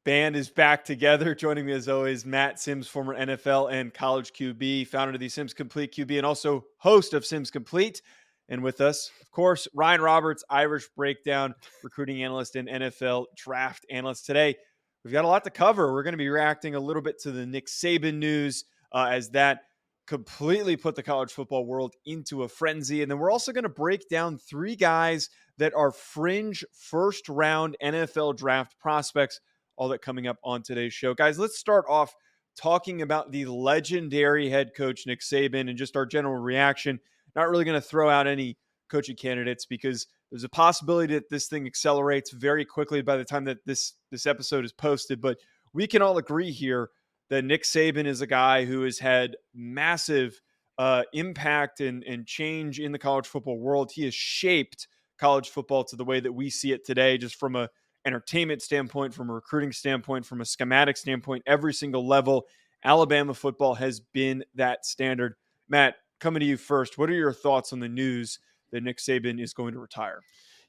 Band is back together. Joining me as always, Matt Sims, former NFL and college QB, founder of the Sims Complete QB, and also host of Sims Complete. And with us, of course, Ryan Roberts, Irish Breakdown, recruiting analyst and NFL draft analyst. Today, we've got a lot to cover. We're going to be reacting a little bit to the Nick Saban news as that completely put the college football world into a frenzy. And then we're also going to break down three guys that are fringe first-round NFL draft prospects. All that coming up on today's show. Guys, let's start off talking about the legendary head coach, Nick Saban, and just our general reaction. Not really going to throw out any coaching candidates because there's a possibility that this thing accelerates very quickly by the time that this episode is posted. But we can all agree here that Nick Saban is a guy who has had massive impact and change in the college football world. He has shaped college football to the way that we see it today, just from a entertainment standpoint, from a recruiting standpoint, from a schematic standpoint, every single level. Alabama football has been that standard. Matt, coming to you first, what are your thoughts on the news that Nick Saban is going to retire?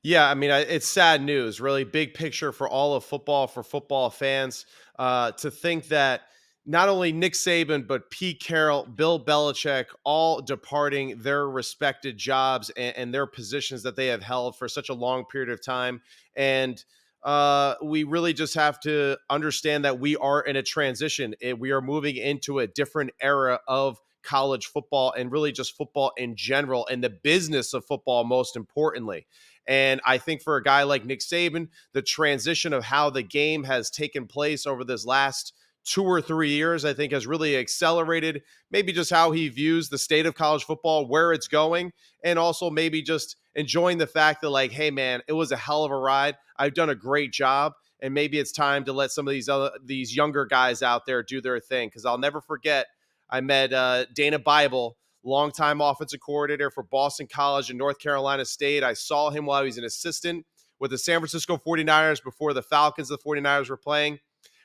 Yeah, I mean, it's sad news, really big picture for all of football, for football fans, to think that not only Nick Saban, but Pete Carroll, Bill Belichick, all departing their respected jobs and their positions that they have held for such a long period of time. And we really just have to understand that we are in a transition. We are moving into a different era of college football and really just football in general and the business of football, most importantly. And I think for a guy like Nick Saban, the transition of how the game has taken place over this last 2 or 3 years, I think has really accelerated maybe just how he views the state of college football, where it's going, and also maybe just enjoying the fact that, like, hey, man, it was a hell of a ride. I've done a great job, and maybe it's time to let some of these younger guys out there do their thing. Because I'll never forget, I met Dana Bible, longtime offensive coordinator for Boston College and North Carolina State. I saw him while he was an assistant with the San Francisco 49ers before the Falcons, the 49ers were playing.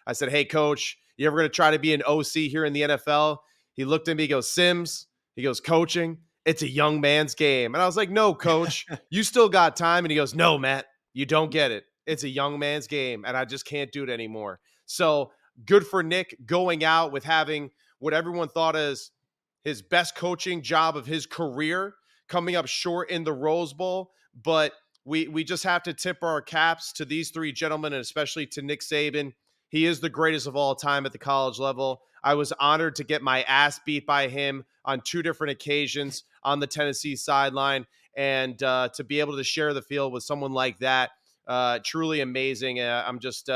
I said, hey, coach, you ever going to try to be an OC here in the NFL? He looked at me, he goes, Sims, he goes, coaching, it's a young man's game. And I was like, no, coach, you still got time. And he goes, no, Matt, you don't get it. It's a young man's game, and I just can't do it anymore. So good for Nick going out with having what everyone thought is his best coaching job of his career, coming up short in the Rose Bowl. But we just have to tip our caps to these three gentlemen, and especially to Nick Saban. He is the greatest of all time at the college level. I was honored to get my ass beat by him on 2 different occasions on the Tennessee sideline, and to be able to share the field with someone like that, truly amazing. I'm just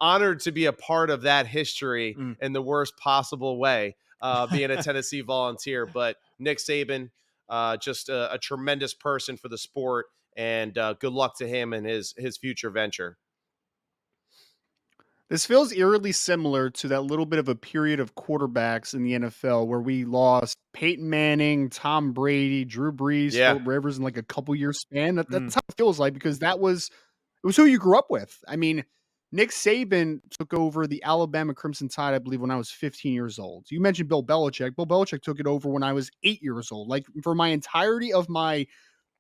honored to be a part of that history in the worst possible way, being a Tennessee Volunteer. But Nick Saban, just a tremendous person for the sport, and good luck to him and his future venture. This feels eerily similar to that little bit of a period of quarterbacks in the NFL where we lost Peyton Manning, Tom Brady, Drew Brees, Philip Rivers in like a couple year span. That's how it feels like, because it was who you grew up with. I mean, Nick Saban took over the Alabama Crimson Tide, I believe, when I was 15 years old. You mentioned Bill Belichick. Bill Belichick took it over when I was 8 years old. Like, for my entirety of my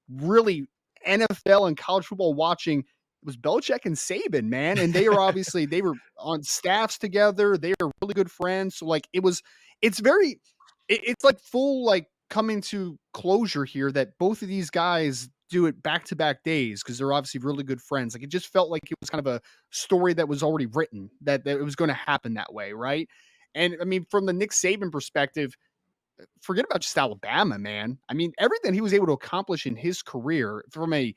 really NFL and college football watching, it was Belichick and Saban, man. And they were on staffs together. They are really good friends. So like it's like full, like, coming to closure here that both of these guys do it back-to-back days because they're obviously really good friends. Like, it just felt like it was kind of a story that was already written, that it was going to happen that way. Right. And I mean, from the Nick Saban perspective, forget about just Alabama, man. I mean, everything he was able to accomplish in his career from a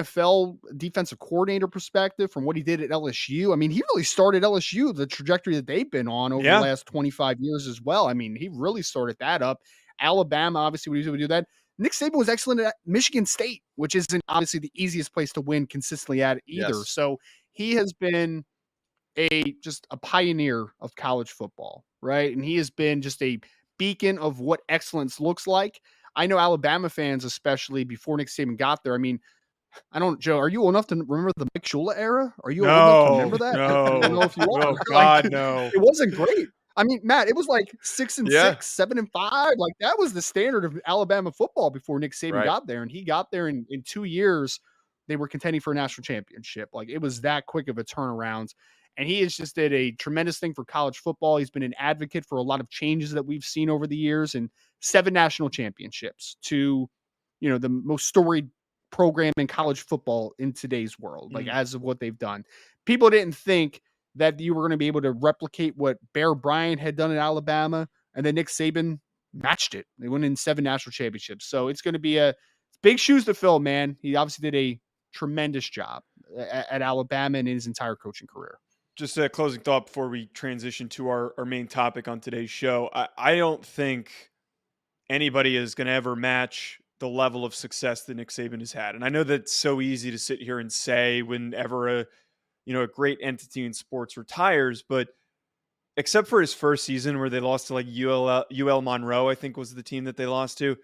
NFL defensive coordinator perspective, from what he did at LSU. I mean, he really started LSU, the trajectory that they've been on over the last 25 years as well. I mean, he really started that up. Alabama, obviously, when he would do that. Nick Saban was excellent at Michigan State, which isn't obviously the easiest place to win consistently at either. Yes. So he has been just a pioneer of college football, right? And he has been just a beacon of what excellence looks like. I know Alabama fans, especially before Nick Saban got there. I mean, Joe, are you old enough to remember the Mike Shula era? Are you old enough to remember that? No. I don't know if you are. Oh, God, no. It wasn't great. I mean, Matt, it was like 6-6, 7-5. Like, that was the standard of Alabama football before Nick Saban got there. And he got there in 2 years. They were contending for a national championship. Like, it was that quick of a turnaround. And he has just did a tremendous thing for college football. He's been an advocate for a lot of changes that we've seen over the years, and 7 national championships to, the most storied program in college football in today's world, like as of what they've done. People didn't think that you were going to be able to replicate what Bear Bryant had done at Alabama, and then Nick Saban matched it. They won in 7 national championships. So it's going to be big shoes to fill, man. He obviously did a tremendous job at Alabama and in his entire coaching career. Just a closing thought before we transition to our main topic on today's show. I don't think anybody is going to ever match the level of success that Nick Saban has had. And I know that's so easy to sit here and say whenever a great entity in sports retires, but except for his first season where they lost to like UL Monroe, I think was the team that they lost to,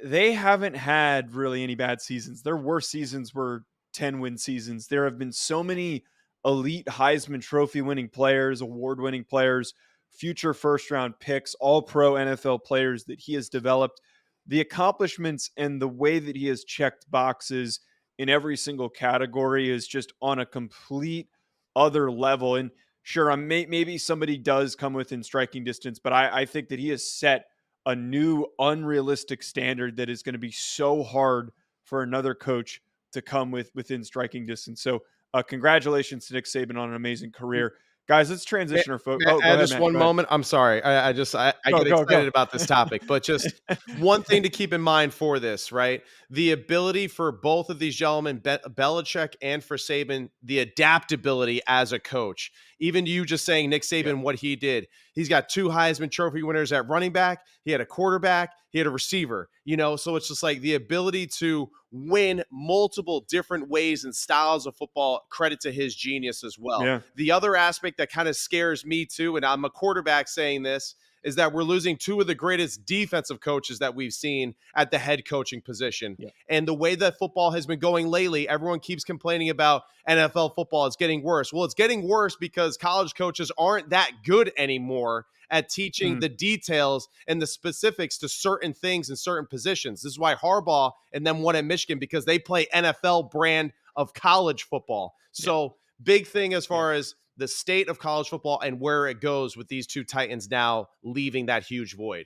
they haven't had really any bad seasons. Their worst seasons were 10-win seasons. There have been so many elite Heisman Trophy winning players, award winning players, future first round picks, all pro NFL players that he has developed. The accomplishments and the way that he has checked boxes in every single category is just on a complete other level. And sure, maybe somebody does come within striking distance, but I think that he has set a new unrealistic standard that is going to be so hard for another coach to come within striking distance. So congratulations to Nick Saban on an amazing career. Guys, let's transition our focus. Just one moment. I'm sorry. I get excited about this topic, but just one thing to keep in mind for this, right? The ability for both of these gentlemen, Belichick and for Saban, the adaptability as a coach. Even you just saying Nick Saban, what he did. He's got 2 Heisman Trophy winners at running back. He had a quarterback. He had a receiver, so it's just like the ability to win multiple different ways and styles of football, credit to his genius as well. Yeah. The other aspect that kind of scares me too, and I'm a quarterback saying this, is that we're losing 2 of the greatest defensive coaches that we've seen at the head coaching position. Yeah. And the way that football has been going lately, everyone keeps complaining about NFL football. It's getting worse. Well, it's getting worse because college coaches aren't that good anymore at teaching the details and the specifics to certain things in certain positions. This is why Harbaugh and them won at Michigan, because they play NFL brand of college football. So big thing as far as the state of college football and where it goes with these 2 Titans now leaving that huge void.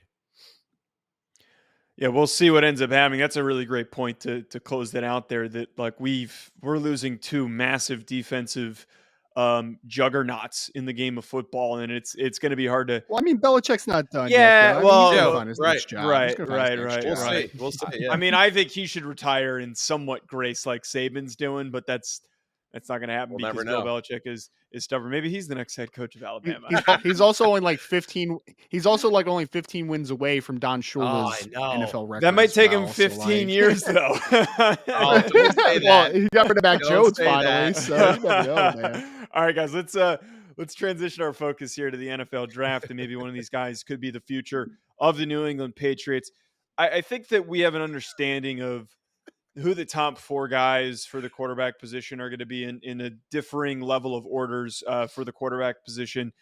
Yeah, we'll see what ends up happening. That's a really great point to close that out there, that like we're losing 2 massive defensive juggernauts in the game of football, and it's going to be hard to. Well, I mean, Belichick's not done yet. He's gonna find his next job. Right. We'll see. Yeah. I mean, I think he should retire in somewhat grace like Saban's doing, but that's not going to happen because Bill Belichick is stubborn. Maybe he's the next head coach of Alabama. He's also only like 15. He's also like only 15 wins away from Don Shula's NFL record. That might take him 15 years, though. Don't say that. Well, he got back Jones finally, so you never know, man. All right, guys, let's transition our focus here to the NFL draft, and maybe one of these guys could be the future of the New England Patriots. I think that we have an understanding of who the top 4 guys for the quarterback position are going to be in a differing level of orders for the quarterback position.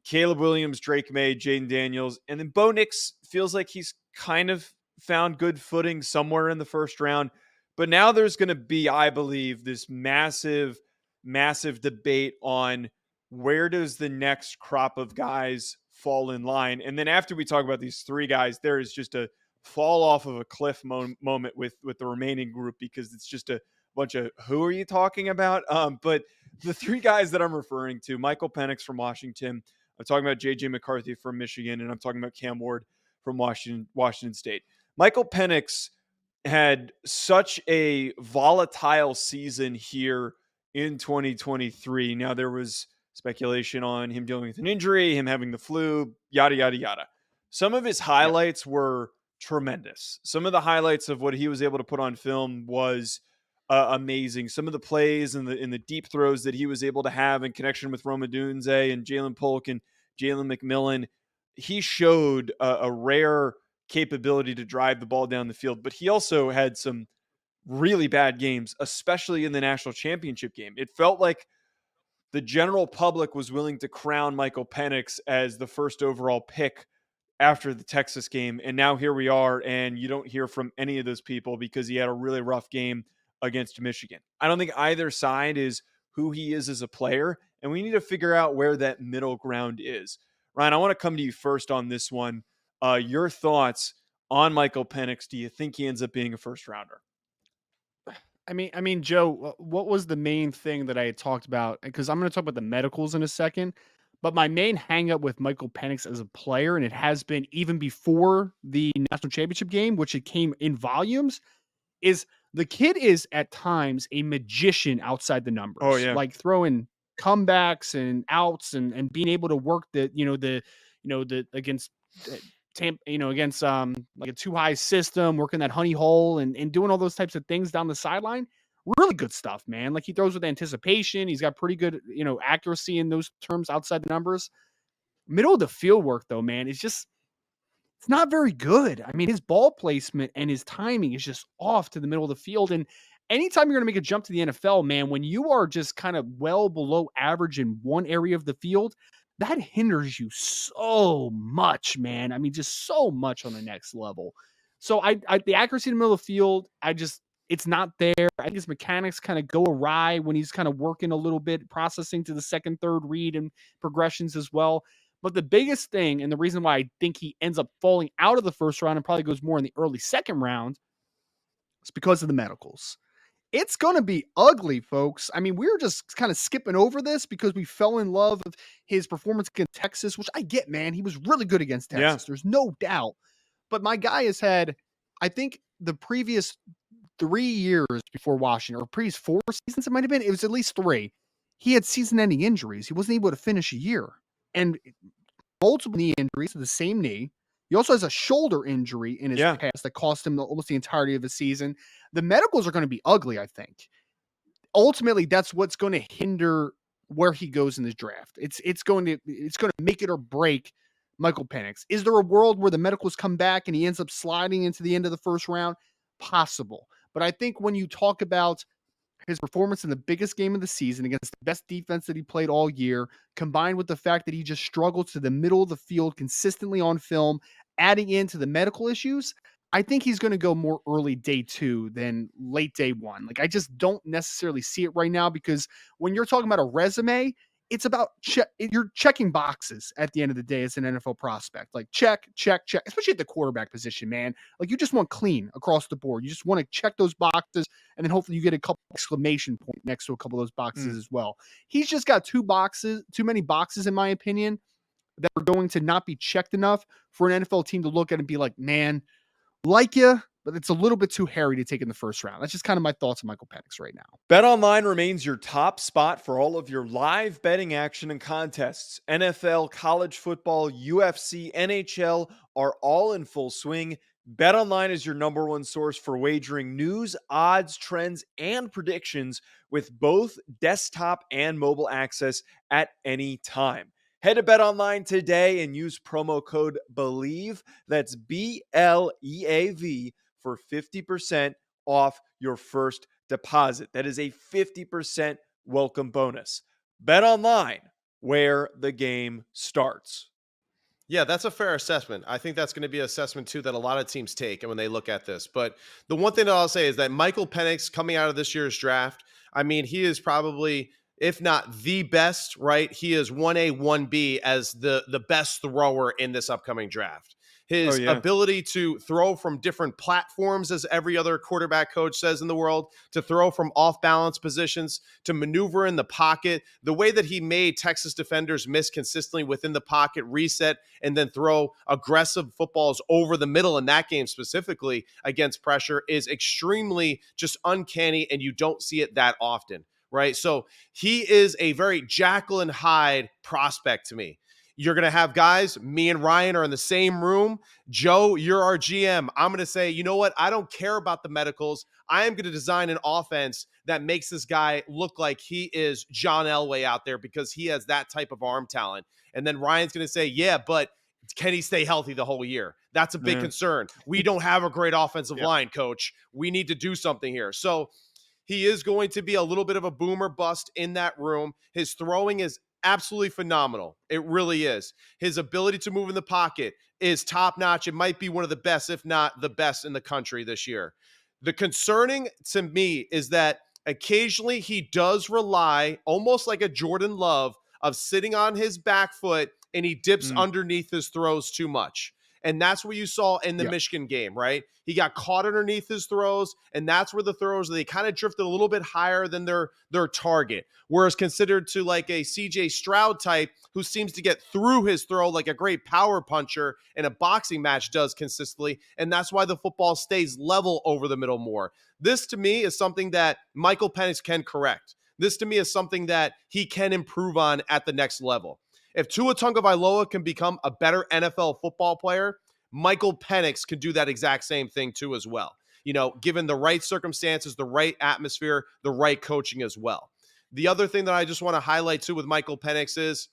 Caleb Williams, Drake May, Jaden Daniels, and then Bo Nix feels like he's kind of found good footing somewhere in the first round. But now there's going to be, I believe, this massive debate on where does the next crop of guys fall in line. And then after we talk about these 3 guys, there is just a fall off of a cliff moment with the remaining group, because it's just a bunch of who are you talking about? But the 3 guys that I'm referring to, Michael Penix from Washington, I'm talking about JJ McCarthy from Michigan, and I'm talking about Cam Ward from Washington State. Michael Penix had such a volatile season here in 2023. Now, there was speculation on him dealing with an injury, him having the flu, yada, yada, yada. Some of his highlights were tremendous. Some of the highlights of what he was able to put on film was amazing. Some of the plays and the deep throws that he was able to have in connection with Rome Odunze and Jalen Polk and Jalen McMillan, he showed a rare capability to drive the ball down the field. But he also had some really bad games, especially in the national championship game. It felt like the general public was willing to crown Michael Penix as the first overall pick after the Texas game. And now here we are, and you don't hear from any of those people because he had a really rough game against Michigan. I don't think either side is who he is as a player, and we need to figure out where that middle ground is. Ryan, I want to come to you first on this one. Your thoughts on Michael Penix? Do you think he ends up being a first rounder? I mean, Joe, what was the main thing that I had talked about? Because I'm going to talk about the medicals in a second. But my main hangup with Michael Penix as a player, and it has been even before the national championship game, which it came in volumes, is the kid is at times a magician outside the numbers. Oh, yeah. Like throwing comebacks and outs and being able to work the against against like a too high system, working that honey hole and doing all those types of things down the sideline. Really good stuff, man. Like he throws with anticipation. He's got pretty good, accuracy in those terms outside the numbers. Middle of the field work though, man, it's not very good. I mean, his ball placement and his timing is just off to the middle of the field. And anytime you're going to make a jump to the NFL, man, when you are just kind of well below average in one area of the field, that hinders you so much, man. I mean, just so much on the next level. So the accuracy in the middle of the field, it's not there. I think his mechanics kind of go awry when he's kind of working a little bit, processing to the second, third read and progressions as well. But the biggest thing, and the reason why I think he ends up falling out of the first round and probably goes more in the early second round, is because of the medicals. It's going to be ugly, folks. I mean, we were just kind of skipping over this because we fell in love with his performance against Texas, which I get, man. He was really good against Texas. Yeah. There's no doubt. But my guy has had, I think, the previous 3 years before Washington, or previous 4 seasons, it might have been, it was at least 3. He had season-ending injuries. He wasn't able to finish a year. And multiple knee injuries to the same knee. He also has a shoulder injury in his past that cost him almost the entirety of the season. The medicals are going to be ugly, I think. Ultimately, that's what's going to hinder where he goes in this draft. It's going to make it or break Michael Penix. Is there a world where the medicals come back and he ends up sliding into the end of the first round? Possible. But I think when you talk about his performance in the biggest game of the season against the best defense that he played all year, combined with the fact that he just struggled to the middle of the field consistently on film, adding into the medical issues, I think he's going to go more early day 2 than late day 1. Like, I just don't necessarily see it right now, because when you're talking about a resume, it's about you're checking boxes at the end of the day as an NFL prospect. Like check, especially at the quarterback position, man. Like you just want clean across the board. You just want to check those boxes, and then hopefully you get a couple exclamation point next to a couple of those boxes as well. He's just got too many boxes, in my opinion, that are going to not be checked enough for an NFL team to look at and be like, man, like you, but it's a little bit too hairy to take in the first round. That's just kind of my thoughts on Michael Penix right now. BetOnline remains your top spot for all of your live betting action and contests. NFL, college football, UFC, NHL are all in full swing. BetOnline is your number one source for wagering news, odds, trends, and predictions with both desktop and mobile access at any time. Head to BetOnline today and use promo code BELIEVE, that's BLEAV, for 50% off your first deposit. That is a 50% welcome bonus. BetOnline, where the game starts. Yeah, that's a fair assessment. I think that's going to be an assessment too that a lot of teams take when they look at this. But the one thing that I'll say is that Michael Penix coming out of this year's draft, I mean, he is probably, if not the best, right? He is 1A, 1B as the best thrower in this upcoming draft. His ability to throw from different platforms, as every other quarterback coach says in the world, to throw from off-balance positions, to maneuver in the pocket, the way that he made Texas defenders miss consistently within the pocket, reset, and then throw aggressive footballs over the middle in that game specifically against pressure is extremely just uncanny, and you don't see it that often, right? So he is a very Jekyll and Hyde prospect to me. You're going to have guys, me and Ryan are in the same room. Joe, you're our GM. I'm going to say, you know what? I don't care about the medicals. I am going to design an offense that makes this guy look like he is John Elway out there because he has that type of arm talent. And then Ryan's going to say, yeah, but can he stay healthy the whole year? That's a big concern. We don't have a great offensive line, coach. We need to do something here. So he is going to be a little bit of a boomer bust in that room. His throwing is absolutely phenomenal. It really is. His ability to move in the pocket is top-notch. It might be one of the best, if not the best in the country this year. The concerning to me is that occasionally he does rely almost like a Jordan Love of sitting on his back foot and he dips underneath his throws too much. And that's what you saw in the Michigan game, right? He got caught underneath his throws, and that's where the throws, they kind of drifted a little bit higher than their target. Whereas considered to like a CJ Stroud type who seems to get through his throw like a great power puncher in a boxing match does consistently, and that's why the football stays level over the middle more. This, to me, is something that Michael Penix can correct. This, to me, is something that he can improve on at the next level. If Tua Tagovailoa can become a better NFL football player, Michael Penix can do that exact same thing too as well. Given the right circumstances, the right atmosphere, the right coaching as well. The other thing that I just want to highlight too with Michael Penix is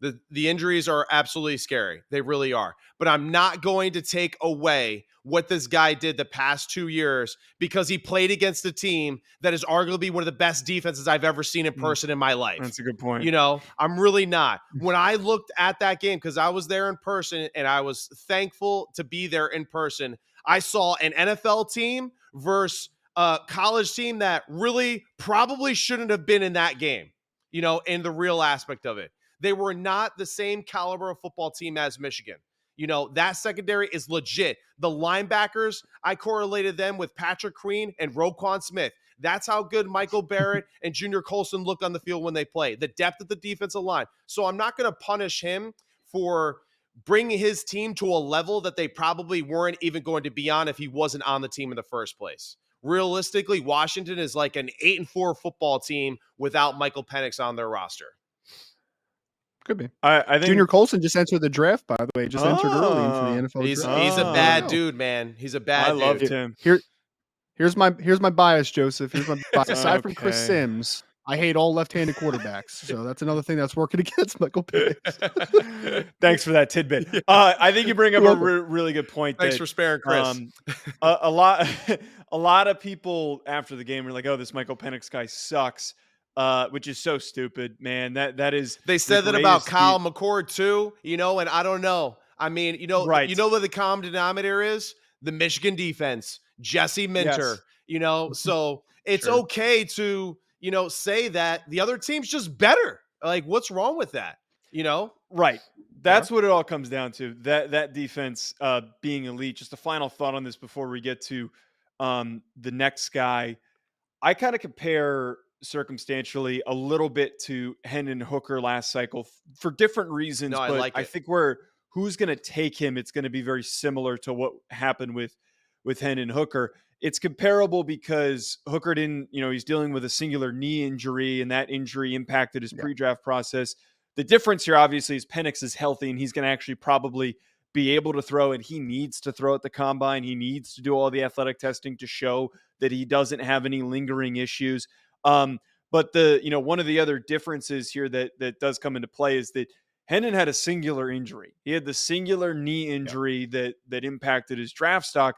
the injuries are absolutely scary. They really are. But I'm not going to take away what this guy did the past 2 years because he played against a team that is arguably one of the best defenses I've ever seen in person in my life. That's a good point. I'm really not. When I looked at that game, because I was there in person and I was thankful to be there in person, I saw an NFL team versus a college team that really probably shouldn't have been in that game, in the real aspect of it. They were not the same caliber of football team as Michigan. That secondary is legit. The linebackers, I correlated them with Patrick Queen and Roquan Smith. That's how good Michael Barrett and Junior Colson look on the field when they play. The depth of the defensive line. So I'm not going to punish him for bringing his team to a level that they probably weren't even going to be on if he wasn't on the team in the first place. Realistically, Washington is like an 8-4 football team without Michael Penix on their roster. Could be. I think Junior Colson just entered the draft, by the way. Just entered early into the NFL draft. He's a bad dude, man. He's a bad dude. I loved him. Here's my bias, Joseph. Here's my bias. Aside from Chris Sims, I hate all left-handed quarterbacks. So that's another thing that's working against Michael Penix. Thanks for that tidbit. I think you bring up a really good point. Thanks for sparing Chris. A lot of people after the game were like, "Oh, this Michael Penix guy sucks." Which is so stupid, man. That is. They said that about Kyle McCord too, and I don't know. I mean, right. What the common denominator is? The Michigan defense, Jesse Minter. Yes. So it's okay to say that the other team's just better. Like, what's wrong with that? Right. That's what it all comes down to. That defense being elite. Just a final thought on this before we get to the next guy. I kind of compare circumstantially a little bit to Hendon Hooker last cycle for different reasons. No, but I think who's going to take him, it's going to be very similar to what happened with Hendon Hooker. It's comparable because Hooker didn't, he's dealing with a singular knee injury, and that injury impacted his pre-draft process. The difference here, obviously, is Penix is healthy, and he's going to actually probably be able to throw, and he needs to throw at the combine. He needs to do all the athletic testing to show that he doesn't have any lingering issues. But one of the other differences here that does come into play is that Hendon had a singular injury. He had the singular knee injury that impacted his draft stock.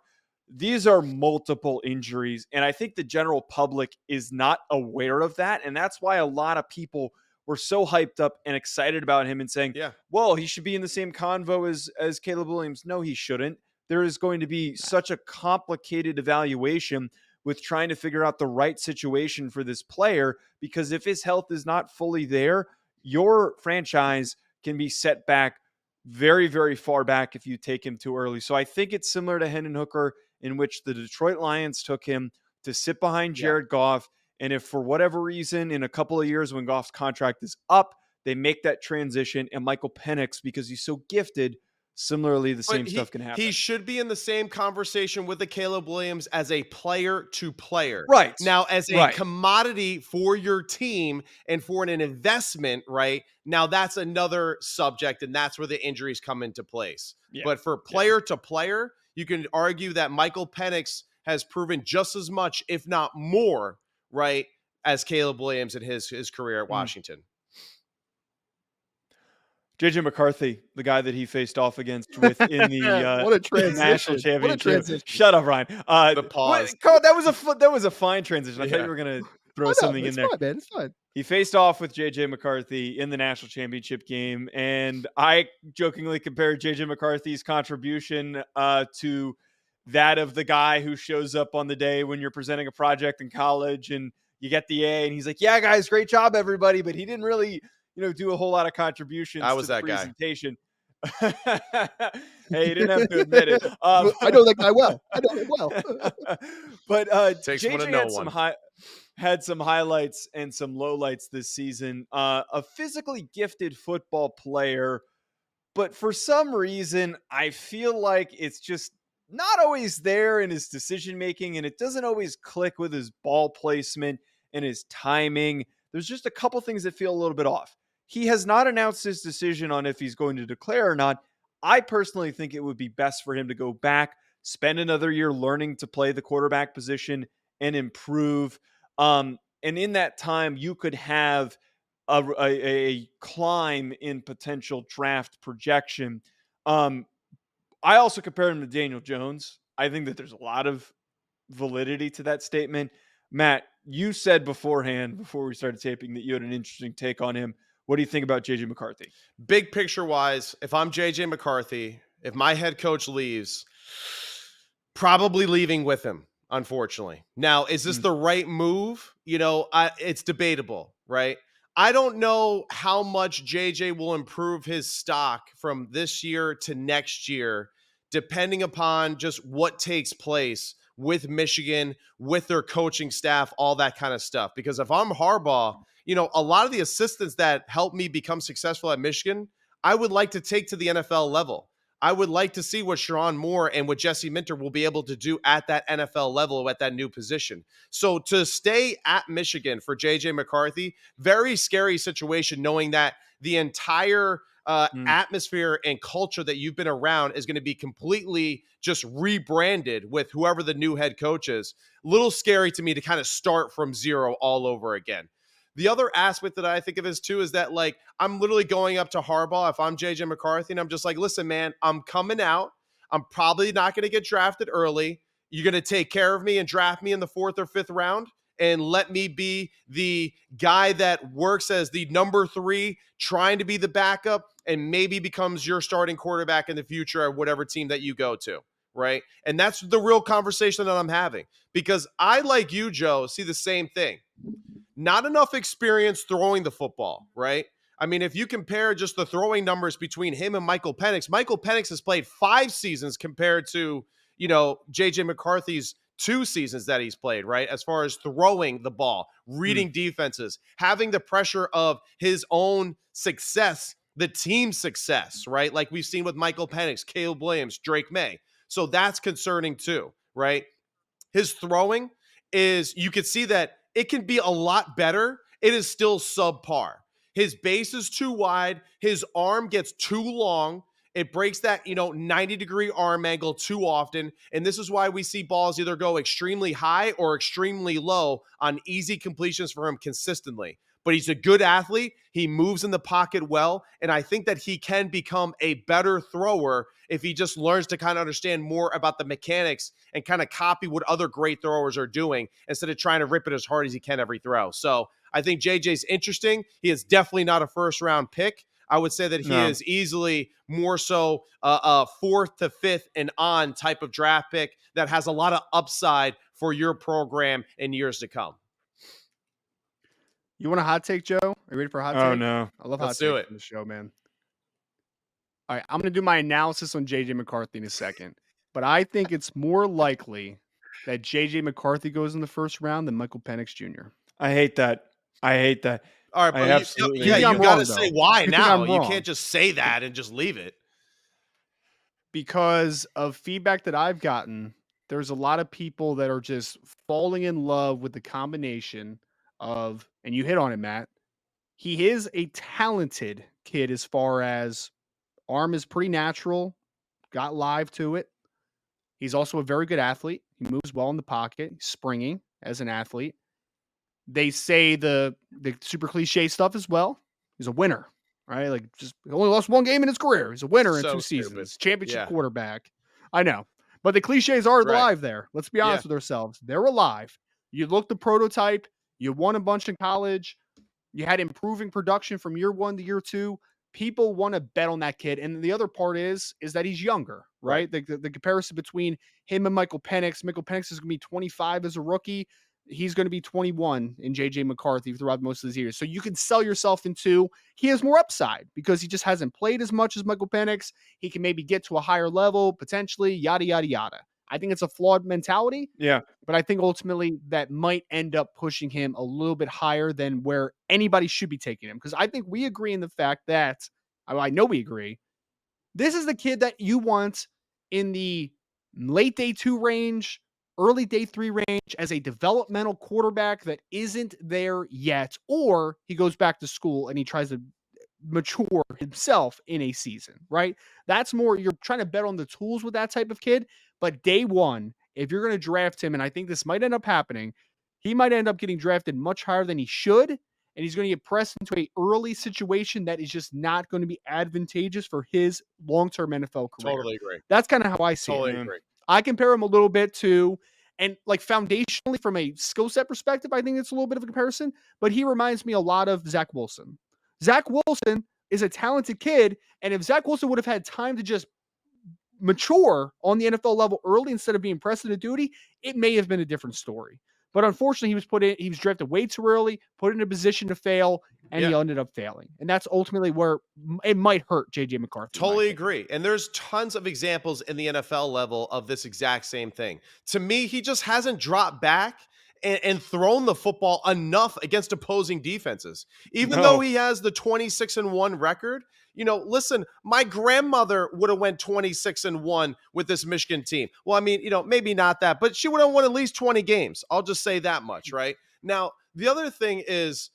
These are multiple injuries, and I think the general public is not aware of that, and that's why a lot of people were so hyped up and excited about him and saying, well, he should be in the same convo as Caleb Williams. No, he shouldn't. There is going to be such a complicated evaluation with trying to figure out the right situation for this player, because if his health is not fully there, your franchise can be set back very, very far back if you take him too early. So I think it's similar to Hendon Hooker, in which the Detroit Lions took him to sit behind Jared Goff. And if for whatever reason, in a couple of years when Goff's contract is up, they make that transition, and Michael Penix, because he's so gifted, similarly, the same stuff can happen. He should be in the same conversation with the Caleb Williams as a player to player. Right. Now, as a commodity for your team and for an investment, right? Now, that's another subject, and that's where the injuries come into place. Yeah. But for player to player, you can argue that Michael Penix has proven just as much, if not more, right, as Caleb Williams in his career at Washington. JJ McCarthy, the guy that he faced off against within the what a transition. National championship. What a transition. Shut up, Ryan. The pause. Carl, that was a fine transition. I thought you were going to throw something in there. Fine, man. It's fine. He faced off with JJ McCarthy in the national championship game, and I jokingly compared JJ McCarthy's contribution to that of the guy who shows up on the day when you're presenting a project in college and you get the A and he's like, yeah, guys, great job, everybody. But he didn't really, do a whole lot of contributions I to was the that guy. presentation. Hey, you didn't have to admit it. I know that guy well. I know him well. But Takes one to JJ know had one. had some highlights and some lowlights this season. A physically gifted football player, but for some reason, I feel like it's just not always there in his decision making, and it doesn't always click with his ball placement and his timing. There's just a couple things that feel a little bit off. He has not announced his decision on if he's going to declare or not. I personally think it would be best for him to go back, spend another year learning to play the quarterback position and improve. And in that time, you could have a climb in potential draft projection. I also compare him to Daniel Jones. I think that there's a lot of validity to that statement. Matt, you said beforehand, before we started taping, that you had an interesting take on him. What do you think about JJ McCarthy? Big picture wise, if I'm JJ McCarthy, if my head coach leaves, probably leaving with him, unfortunately. Now, is this the right move? It's debatable, right? I don't know how much JJ will improve his stock from this year to next year, depending upon just what takes place with Michigan, with their coaching staff, all that kind of stuff. Because if I'm Harbaugh, a lot of the assistants that helped me become successful at Michigan, I would like to take to the NFL level. I would like to see what Sharon Moore and what Jesse Minter will be able to do at that NFL level at that new position. So to stay at Michigan for JJ McCarthy, very scary situation, knowing that the entire atmosphere and culture that you've been around is going to be completely just rebranded with whoever the new head coach is. A little scary to me to kind of start from zero all over again. The other aspect that I think of is too is that, like, I'm literally going up to Harbaugh if I'm JJ McCarthy and I'm just like, listen, man, I'm coming out. I'm probably not going to get drafted early. You're going to take care of me and draft me in the 4th or 5th round and let me be the guy that works as the number 3, trying to be the backup and maybe becomes your starting quarterback in the future at whatever team that you go to. Right. And that's the real conversation that I'm having, because I, like you, Joe, see the same thing. Not enough experience throwing the football, right? I mean, if you compare just the throwing numbers between him and Michael Penix has played 5 seasons compared to, JJ McCarthy's 2 seasons that he's played, right? As far as throwing the ball, reading defenses, having the pressure of his own success, the team's success, right? Like we've seen with Michael Penix, Caleb Williams, Drake May. So that's concerning too, right? His throwing is, you could see that it can be a lot better. It is still subpar. His base is too wide. His arm gets too long. It breaks that, 90-degree arm angle too often. And this is why we see balls either go extremely high or extremely low on easy completions for him consistently. But he's a good athlete. He moves in the pocket well. And I think that he can become a better thrower if he just learns to kind of understand more about the mechanics and kind of copy what other great throwers are doing instead of trying to rip it as hard as he can every throw. So I think JJ's interesting. He is definitely not a first-round pick. I would say that he is easily more so a 4th to 5th and on type of draft pick that has a lot of upside for your program in years to come. You want a hot take, Joe? Are you ready for a hot take? Oh, no. I love Let's hot do takes it on the show, man. All right, I'm going to do my analysis on JJ McCarthy in a second, but I think it's more likely that JJ McCarthy goes in the 1st round than Michael Penix Jr. I hate that. All right, but absolutely. you got to say why you now. You can't just say that and just leave it. Because of feedback that I've gotten, there's a lot of people that are just falling in love with the combination of, and you hit on it, Matt, he is a talented kid as far as arm is pretty natural, got live to it. He's also a very good athlete. He moves well in the pocket, he's springy as an athlete. They say the super cliche stuff as well. He's a winner, right? Like, just he only lost 1 game in his career. He's a winner in 2 seasons. Championship quarterback. I know. But the cliches are alive there. Let's be honest with ourselves. They're alive. You look the prototype. You won a bunch in college. You had improving production from year 1 to year 2. people want to bet on that kid. And the other part is that he's younger, right? The comparison between him and Michael Penix. Michael Penix is going to be 25 as a rookie. He's going to be 21 in JJ McCarthy throughout most of his years. So you can sell yourself into he has more upside because he just hasn't played as much as Michael Penix. He can maybe get to a higher level, potentially, yada, yada, yada. I think it's a flawed mentality. Yeah. But I think ultimately that might end up pushing him a little bit higher than where anybody should be taking him. Because I think we agree in the fact that, I know we agree, this is the kid that you want in the late day 2 range, early day 3 range as a developmental quarterback that isn't there yet, or he goes back to school and he tries to mature himself in a season, right? That's more, you're trying to bet on the tools with that type of kid. But day one, if you're going to draft him, and I think this might end up happening, he might end up getting drafted much higher than he should. And he's going to get pressed into an early situation that is just not going to be advantageous for his long-term NFL career. Totally agree. That's kind of how I see it. Totally agree. I compare him a little bit to, and like foundationally from a skill set perspective, I think it's a little bit of a comparison, but he reminds me a lot of Zach Wilson. Zach Wilson is a talented kid, and if Zach Wilson would have had time to just mature on the NFL level early instead of being pressed into duty, it may have been a different story. But unfortunately, he was drafted way too early, put in a position to fail, and he ended up failing. And that's ultimately where it might hurt JJ McCarthy. Totally agree. And there's tons of examples in the NFL level of this exact same thing. To me, he just hasn't dropped back and thrown the football enough against opposing defenses. Even though he has the 26-1 record, listen, my grandmother would have went 26-1 with this Michigan team. Well, I mean, maybe not that, but she would have won at least 20 games. I'll just say that much, right? Now, the other thing is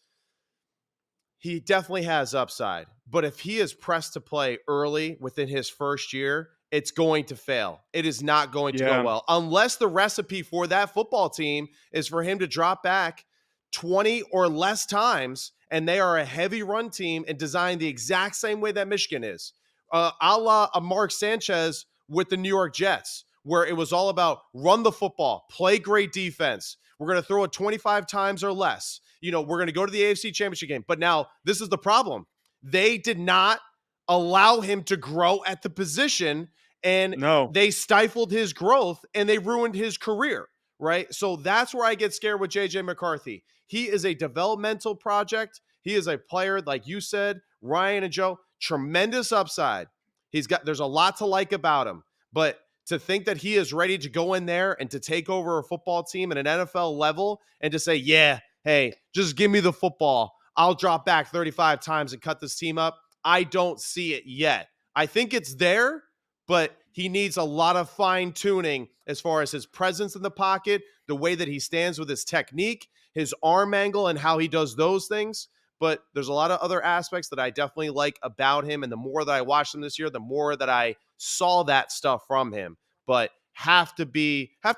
he definitely has upside, but if he is pressed to play early within his first year, it's going to fail. It is not going to go well unless the recipe for that football team is for him to drop back 20 or less times, and they are a heavy run team and designed the exact same way that Michigan is, a la Mark Sanchez with the New York Jets, where it was all about run the football, play great defense. We're going to throw it 25 times or less. We're going to go to the AFC Championship game. But now this is the problem. They did not allow him to grow at the position, and they stifled his growth and they ruined his career, right? So that's where I get scared with JJ McCarthy. He is a developmental project. He is a player, like you said, Ryan and Joe, tremendous upside. There's a lot to like about him, but to think that he is ready to go in there and to take over a football team at an NFL level and to say, yeah, hey, just give me the football, I'll drop back 35 times and cut this team up, I don't see it yet. I think it's there, but he needs a lot of fine-tuning as far as his presence in the pocket, the way that he stands with his technique, his arm angle, and how he does those things. But there's a lot of other aspects that I definitely like about him, and the more that I watched him this year, the more that I saw that stuff from him. But have to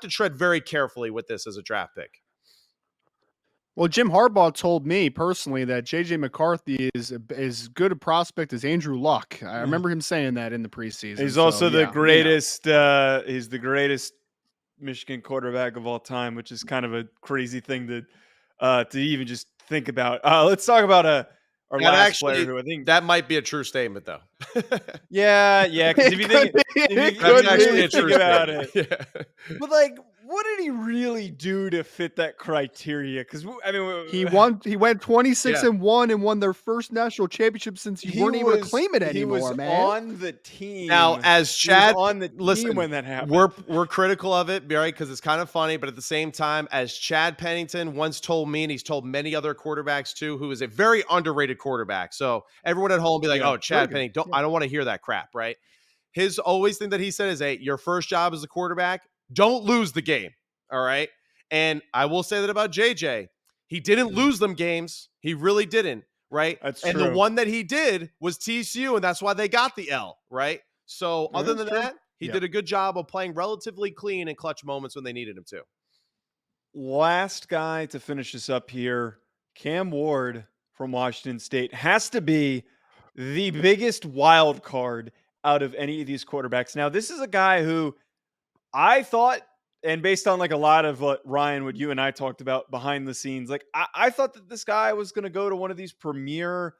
tread very carefully with this as a draft pick. Well, Jim Harbaugh told me personally that JJ McCarthy is as good a prospect as Andrew Luck. I remember him saying that in the preseason. He's also the greatest. He's the greatest Michigan quarterback of all time, which is kind of a crazy thing to even just think about. Let's talk about our last player, who I think that might be a true statement, though. yeah. Because if you think that's actually a true statement. Yeah. But like, what did he really do to fit that criteria? Because I mean, he went 26-1 and won their first national championship since you weren't able to claim it anymore. He was on the team. Now, as Chad, on the team when that happened, we're critical of it, right? Because it's kind of funny, but at the same time, as Chad Pennington once told me, and he's told many other quarterbacks too, who is a very underrated quarterback. So everyone at home be like, "Oh, Chad Pennington, I don't want to hear that crap," right? His always thing that he said is, "Hey, your first job as a quarterback, don't lose the game." All right. And I will say that about JJ. He didn't lose them games. He really didn't. Right. That's and true. The one that he did was TCU, and that's why they got the L. Right. So other than that, he did a good job of playing relatively clean in clutch moments when they needed him to. Last guy to finish this up here, Cam Ward from Washington State, has to be the biggest wild card out of any of these quarterbacks. Now, this is a guy who I thought, and based on like a lot of what Ryan, what you and I talked about behind the scenes, like I thought that this guy was going to go to one of these premier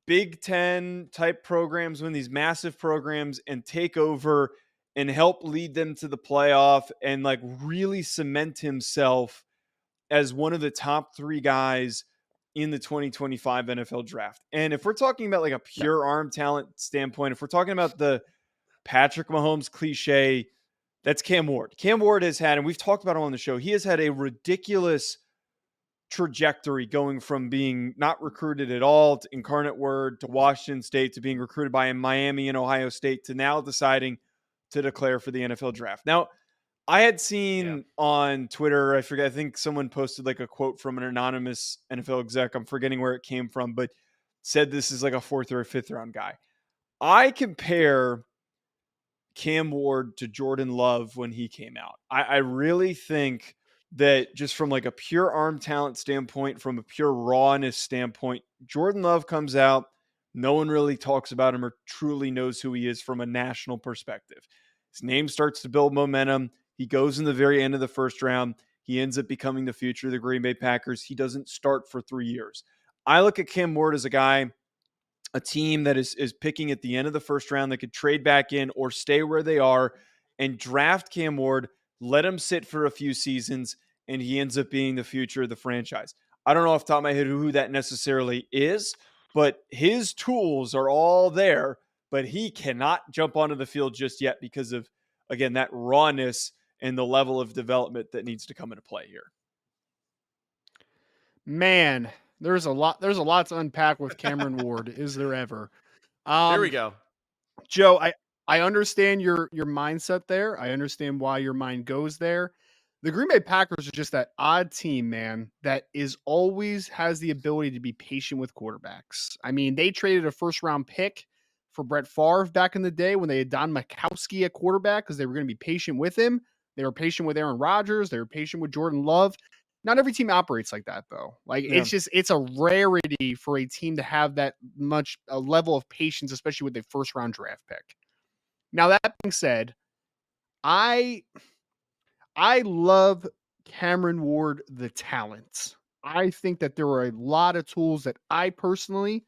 Big Ten type programs, win these massive programs and take over and help lead them to the playoff and like really cement himself as one of the top 3 guys in the 2025 NFL draft. And if we're talking about like a pure arm talent standpoint, if we're talking about the Patrick Mahomes cliche, that's Cam Ward. Cam Ward has had, and we've talked about him on the show, he has had a ridiculous trajectory going from being not recruited at all to Incarnate Word to Washington State to being recruited by Miami and Ohio State to now deciding to declare for the NFL draft. Now, I had seen on Twitter, I forget, I think someone posted like a quote from an anonymous NFL exec. I'm forgetting where it came from, but said this is like a 4th or a 5th round guy. I compare Cam Ward to Jordan Love when he came out. I really think that just from like a pure arm talent standpoint, from a pure rawness standpoint, Jordan Love comes out. No one really talks about him or truly knows who he is from a national perspective. His name starts to build momentum. He goes in the very end of the first round. He ends up becoming the future of the Green Bay Packers. He doesn't start for 3 years. I look at Cam Ward as a guy, a team that is picking at the end of the first round that could trade back in or stay where they are and draft Cam Ward, let him sit for a few seasons, and he ends up being the future of the franchise. I don't know off the top of my head who that necessarily is, but his tools are all there, but he cannot jump onto the field just yet because of, again, that rawness and the level of development that needs to come into play here. Man, there's a lot to unpack with Cameron Ward. Is there ever? There we go. Joe, I understand your mindset there. I understand why your mind goes there. The Green Bay Packers are just that odd team, man, that is always has the ability to be patient with quarterbacks. I mean, they traded a 1st round pick for Brett Favre back in the day when they had Don Majkowski at quarterback because they were going to be patient with him. They were patient with Aaron Rodgers. They were patient with Jordan Love. Not every team operates like that, though. Like, it's a rarity for a team to have that much a level of patience, especially with a 1st round draft pick. Now, that being said, I love Cameron Ward, the talent. I think that there are a lot of tools that I personally,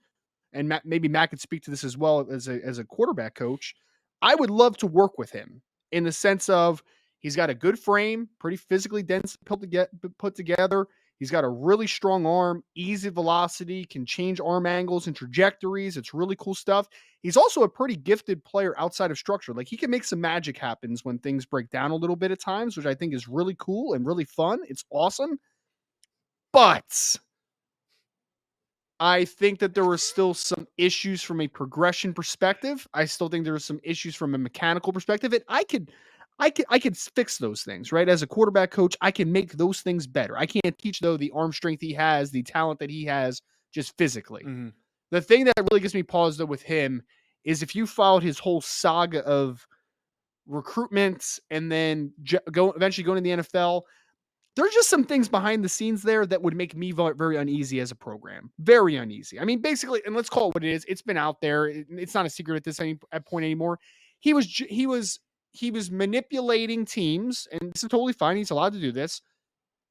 and maybe Matt could speak to this as well as a quarterback coach, I would love to work with him in the sense of he's got a good frame, pretty physically dense put together. He's got a really strong arm, easy velocity, can change arm angles and trajectories. It's really cool stuff. He's also a pretty gifted player outside of structure. Like, he can make some magic happen when things break down a little bit at times, which I think is really cool and really fun. It's awesome. But I think that there were still some issues from a progression perspective. I still think there were some issues from a mechanical perspective. And I could fix those things, right? As a quarterback coach, I can make those things better. I can't teach, though, the arm strength he has, the talent that he has just physically. Mm-hmm. The thing that really gives me pause, though, with him is if you followed his whole saga of recruitment and then eventually going to the NFL, there's just some things behind the scenes there that would make me very uneasy as a program. Very uneasy. I mean, basically, and let's call it what it is. It's been out there. It's not a secret at this point anymore. He was manipulating teams, and this is totally fine. He's allowed to do this,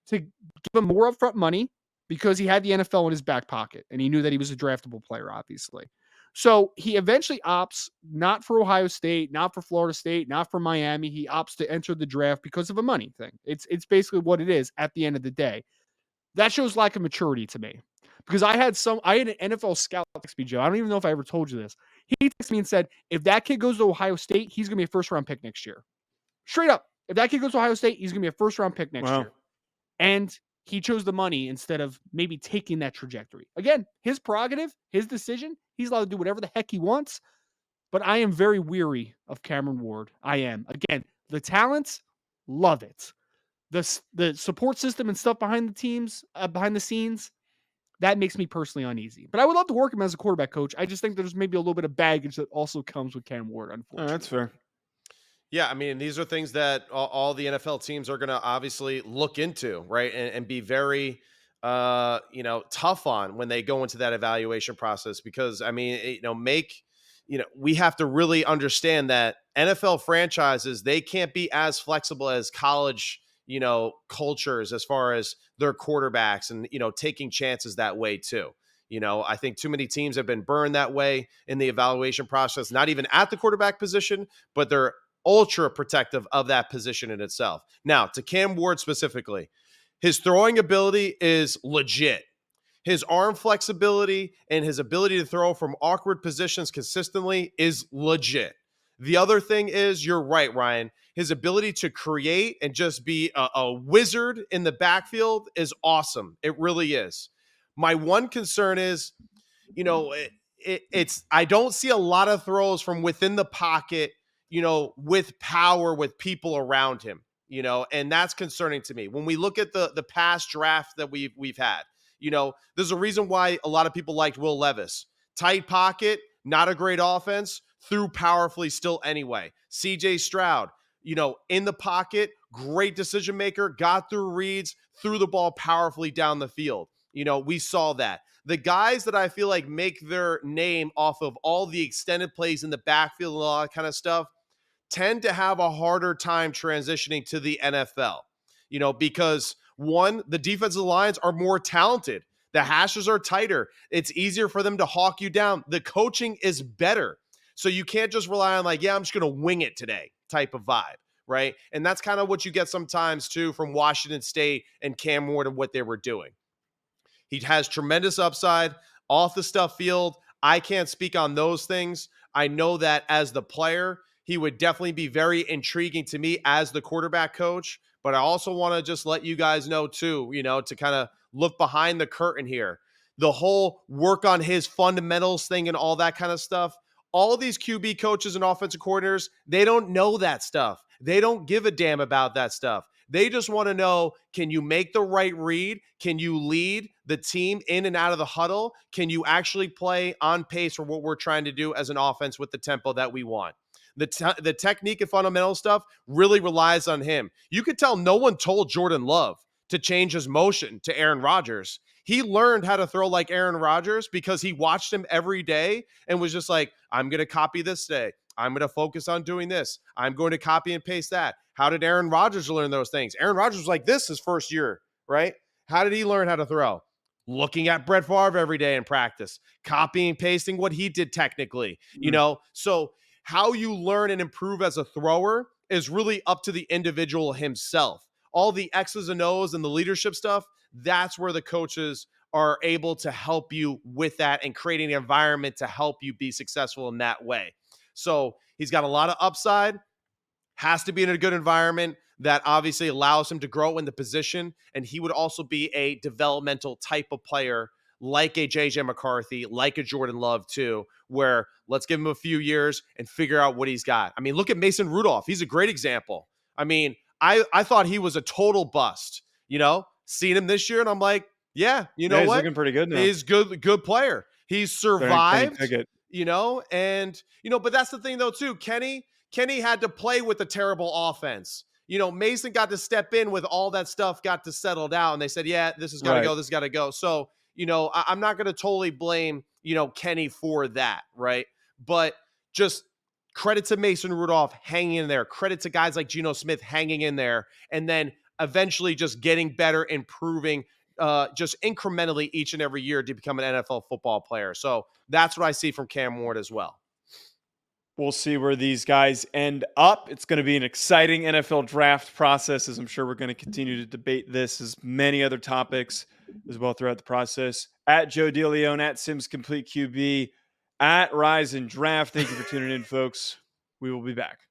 to give him more upfront money because he had the NFL in his back pocket, and he knew that he was a draftable player, obviously. So he eventually opts not for Ohio State, not for Florida State, not for Miami. He opts to enter the draft because of a money thing. It's basically what it is at the end of the day. That shows lack of maturity to me. Because I had an NFL scout text me, Joe. I don't even know if I ever told you this. He texted me and said, if that kid goes to Ohio State, he's going to be a 1st round pick next year. Straight up. If that kid goes to Ohio State, he's going to be a 1st round pick next year. And he chose the money instead of maybe taking that trajectory. Again, his prerogative, his decision. He's allowed to do whatever the heck he wants. But I am very weary of Cameron Ward. I am. Again, the talents, love it. The support system and stuff behind the scenes, that makes me personally uneasy. But I would love to work him as a quarterback coach. I just think there's maybe a little bit of baggage that also comes with Cam Ward, unfortunately. That's fair. Yeah, I mean, these are things that all the NFL teams are going to obviously look into, right? And be very, tough on when they go into that evaluation process, because, I mean, we have to really understand that NFL franchises, they can't be as flexible as college, cultures as far as their quarterbacks and, taking chances that way too. I think too many teams have been burned that way in the evaluation process, not even at the quarterback position, but they're ultra protective of that position in itself. Now, to Cam Ward specifically, his throwing ability is legit. His arm flexibility and his ability to throw from awkward positions consistently is legit. The other thing is, you're right, Ryan. His ability to create and just be a wizard in the backfield is awesome. It really is. My one concern is, it's I don't see a lot of throws from within the pocket, with power, with people around him, and that's concerning to me. When we look at the past draft that we've had, there's a reason why a lot of people liked Will Levis. Tight pocket, not a great offense, threw powerfully still anyway. CJ Stroud, in the pocket, great decision maker, got through reads, threw the ball powerfully down the field. We saw that. The guys that I feel like make their name off of all the extended plays in the backfield and all that kind of stuff tend to have a harder time transitioning to the NFL, because one, the defensive lines are more talented. The hashes are tighter. It's easier for them to hawk you down. The coaching is better. So you can't just rely on I'm just going to wing it today type of vibe, right? And that's kind of what you get sometimes too from Washington State and Cam Ward and what they were doing. He has tremendous upside off the stuff field. I can't speak on those things. I know that as the player, he would definitely be very intriguing to me as the quarterback coach. But I also want to just let you guys know too, to kind of look behind the curtain here. The whole work on his fundamentals thing and all that kind of stuff. All these QB coaches and offensive coordinators, they don't know that stuff. They don't give a damn about that stuff. They just want to know, can you make the right read? Can you lead the team in and out of the huddle? Can you actually play on pace for what we're trying to do as an offense with the tempo that we want? The technique and fundamental stuff really relies on him. You could tell no one told Jordan Love to change his motion to Aaron Rodgers. He learned how to throw like Aaron Rodgers because he watched him every day and was just like, I'm going to copy this today. I'm going to focus on doing this. I'm going to copy and paste that. How did Aaron Rodgers learn those things? Aaron Rodgers was like this his first year, right? How did he learn how to throw? Looking at Brett Favre every day in practice, copying, pasting what he did technically, So how you learn and improve as a thrower is really up to the individual himself. All the X's and O's and the leadership stuff, that's where the coaches are able to help you with that and creating an environment to help you be successful in that way. So he's got a lot of upside, has to be in a good environment that obviously allows him to grow in the position. And he would also be a developmental type of player like a JJ McCarthy, like a Jordan Love too, where let's give him a few years and figure out what he's got. I mean, look at Mason Rudolph. He's a great example. I mean, I thought he was a total bust, seen him this year. And I'm like, yeah, he's what? Looking pretty good now. He's good player. He's survived, but that's the thing though, too. Kenny had to play with a terrible offense. Mason got to step in with all that stuff, got to settle down. And they said, yeah, this has got to go. This has got to go. So, I'm not going to totally blame, Kenny for that. Right. But just credit to Mason Rudolph hanging in there. Credit to guys like Geno Smith hanging in there. And then eventually just getting better, improving just incrementally each and every year to become an NFL football player. So that's what I see from Cam Ward as well. We'll see where these guys end up. It's going to be an exciting NFL draft process, as I'm sure we're going to continue to debate this as many other topics as well throughout the process. At Joe DeLeone, at Sims Complete QB, at Rise and Draft. Thank you for tuning in, folks. We will be back.